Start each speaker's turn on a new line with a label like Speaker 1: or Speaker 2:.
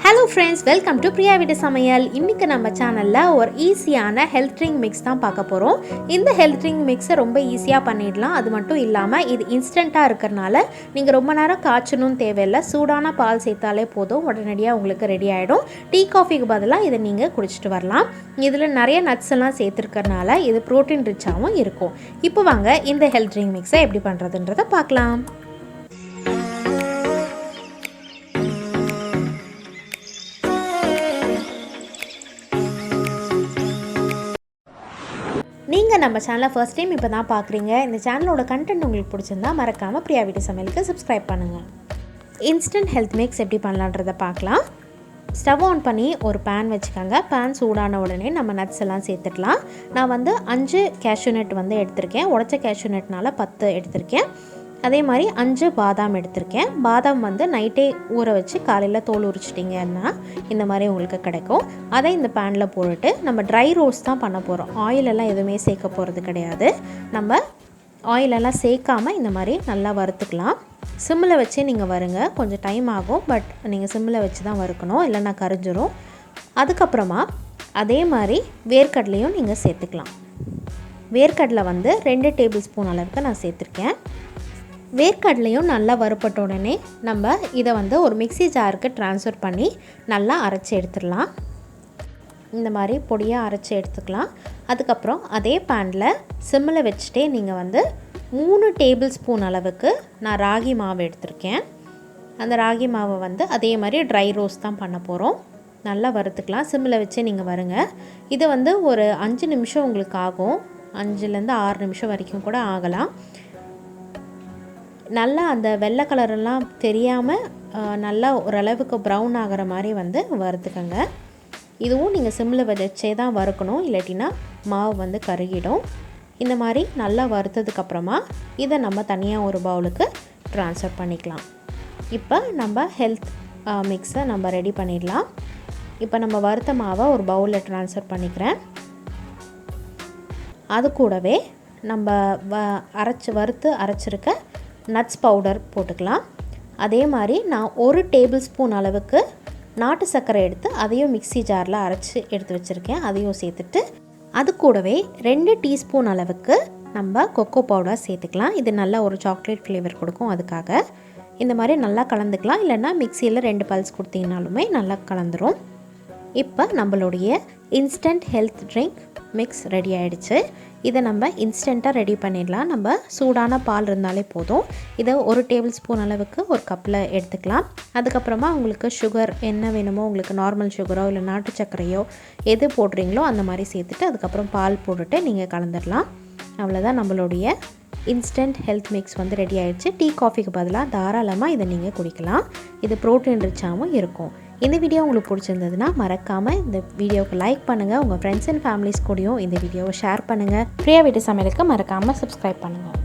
Speaker 1: Hello friends, welcome to LiQWYD சமையல். இன்னைக்கு நம்ம சேனல்ல ஒரு ஈஸியான ஹெல்த் ட்ரிங்க் மிக்ஸ் தான் பார்க்க போறோம். இந்த ஹெல்த் ட்ரிங்க் மிக்ஸை ரொம்ப ஈஸியா பண்ணிடலாம். அது மட்டும் இல்லாம இது இன்ஸ்டன்ட்டா இருக்கறனால நீங்க ரொம்ப நேரம் காய்ச்சணும் தேவையில்லை. சூடான பால் சேர்த்தாலே போதும், உடனடியா உங்களுக்கு ரெடி ஆயிடும். டீ காஃபிக்கு பதிலா இதை நீங்க குடிச்சிட்டு வரலாம். இதுல நிறைய நட்ஸ் எல்லாம் சேர்த்திருக்கறனால இது புரோட்டீன் ரிச்சாவும் இருக்கும். இப்போ வாங்க இந்த ஹெல்த் ட்ரிங்க் மிக்ஸை எப்படி பண்றதுன்றதை பார்க்கலாம். நீங்கள் நம்ம சேனலை ஃபர்ஸ்ட் டைம் இப்போ தான் பார்க்குறீங்க. இந்த சேனலோட கண்டென்ட் உங்களுக்கு பிடிச்சிருந்தா மறக்காமல் LiQWYD சமையலுக்கு சப்ஸ்கிரைப் பண்ணுங்கள். இன்ஸ்டன்ட் ஹெல்த் மிக்ஸ் எப்படி பண்ணலான்றதை பார்க்கலாம். ஸ்டவ் ஆன் பண்ணி ஒரு பேன் வச்சுக்கோங்க. பேன் சூடான உடனே நம்ம நட்ஸ் எல்லாம் சேர்த்துக்கலாம். நான் 5 கேஷ்யூ நட் எடுத்திருக்கேன். உடச்ச கேஷ்யூ நட்னால 10 எடுத்திருக்கேன். அதே மாதிரி 5 பாதாம் எடுத்திருக்கேன். பாதாம் நைட்டே ஊற வச்சு காலையில் தோல் உரிச்சிட்டிங்கன்னா இந்த மாதிரி உங்களுக்கு கிடைக்கும். அதை இந்த பேனில் போட்டுட்டு நம்ம ட்ரை ரோஸ்ட் தான் பண்ண போகிறோம். ஆயிலெல்லாம் எதுவுமே சேர்க்க போகிறது கிடையாது. நம்ம ஆயிலெல்லாம் சேர்க்காமல் இந்த மாதிரி நல்லா வறுத்துக்கலாம். சிம்மில் வச்சு நீங்கள் வருங்க. கொஞ்சம் டைம் ஆகும், பட் நீங்கள் சிம்மில் வச்சு தான் வறுக்கணும், இல்லைன்னா கரிஞ்சிரும். அதுக்கப்புறமா அதே மாதிரி வேர்க்கடலையும் நீங்கள் சேர்த்துக்கலாம். வேர்க்கடலை 2 டேபிள் ஸ்பூன் அளவுக்கு நான் சேர்த்துருக்கேன். வேர்க்கடலையும் நல்லா வறுப்பட்ட உடனே நம்ம இதை ஒரு மிக்ஸி ஜாருக்கு ட்ரான்ஸ்ஃபர் பண்ணி நல்லா அரைச்சி எடுத்துடலாம். இந்த மாதிரி பொடியாக அரைச்சி எடுத்துக்கலாம். அதுக்கப்புறம் அதே பேனில் சிம்மில் வச்சுட்டே நீங்கள் 3 டேபிள் ஸ்பூன் அளவுக்கு நான் ராகி மாவு எடுத்திருக்கேன். அந்த ராகி மாவை அதே மாதிரி ட்ரை ரோஸ்ட் தான் பண்ண போகிறோம். நல்லா வறுத்துக்கலாம். சிம்மில் வச்சே நீங்கள் வருங்க. இது ஒரு 5 நிமிஷம் உங்களுக்கு ஆகும். 5லேருந்து 6 நிமிஷம் வரைக்கும் கூட ஆகலாம். நல்லா அந்த வெள்ளை கலரெல்லாம் தெரியாமல் நல்லா ஓரளவுக்கு ப்ரௌன் ஆகிற மாதிரி வறுத்துக்கங்க. இதுவும் நீங்கள் சிம்மில் வச்சே தான் வறுக்கணும், இல்லாட்டினா மாவு கருகிடும். இந்த மாதிரி நல்லா வறுத்ததுக்கப்புறமா இதை நம்ம தனியாக ஒரு பவுலுக்கு ட்ரான்ஸ்ஃபர் பண்ணிக்கலாம். இப்போ நம்ம ஹெல்த் மிக்ஸை நம்ம ரெடி பண்ணிடலாம். இப்போ நம்ம வறுத்த மாவை ஒரு பவுலில் ட்ரான்ஸ்ஃபர் பண்ணிக்கிறேன். அது கூடவே நம்ம வறுத்து அரைச்சிருக்க நட்ஸ் பவுடர் போட்டுக்கலாம். அதே மாதிரி நான் 1 டேபிள் ஸ்பூன் அளவுக்கு நாட்டு சர்க்கரை எடுத்து அதையும் மிக்ஸி ஜாரில் அரைச்சி எடுத்து வச்சுருக்கேன். அதையும் சேர்த்துட்டு அது கூடவே 2 டீஸ்பூன் அளவுக்கு நம்ம கொக்கோ பவுடர் சேர்த்துக்கலாம். இது நல்லா ஒரு சாக்லேட் ஃப்ளேவர் கொடுக்கும். அதுக்காக இந்த மாதிரி நல்லா கலந்துக்கலாம். இல்லைன்னா மிக்சியில் 2 பல்ஸ் கொடுத்தீங்கனாலுமே நல்லா கலந்துரும். இப்போ நம்மளுடைய instant health drink mix ready ஆகிடுச்சு. இதை நம்ம இன்ஸ்டண்ட்டாக ரெடி பண்ணிடலாம். நம்ம சூடான பால் இருந்தாலே போதும். இதை 1 டேபிள் ஸ்பூன் அளவுக்கு ஒரு கப்பில் எடுத்துக்கலாம். அதுக்கப்புறமா உங்களுக்கு சுகர் என்ன வேணுமோ, உங்களுக்கு நார்மல் சுகரோ இல்லை நாட்டு சர்க்கரையோ எது போடுறீங்களோ அந்த மாதிரி சேர்த்துட்டு அதுக்கப்புறம் பால் போட்டுட்டு நீங்கள் கலந்துடலாம். அவ்வளோதான், நம்மளுடைய இன்ஸ்டன்ட் ஹெல்த் மிக்ஸ் ரெடி ஆகிடுச்சு. டீ காஃபிக்கு பதிலாக தாராளமாக இதை நீங்கள் குடிக்கலாம். இது ப்ரோட்டீன் ரிச்சாகவும் இருக்கும். இந்த வீடியோ உங்களுக்கு பிடிச்சிருந்ததுன்னா மறக்காமல் இந்த வீடியோவுக்கு லைக் பண்ணுங்கள். உங்கள் ஃப்ரெண்ட்ஸ் அண்ட் ஃபேமிலிஸ் கூடயும் இந்த வீடியோவை ஷேர் பண்ணுங்கள். LiQWYD சமையலுக்கு மறக்காமல் சப்ஸ்கிரைப் பண்ணுங்கள்.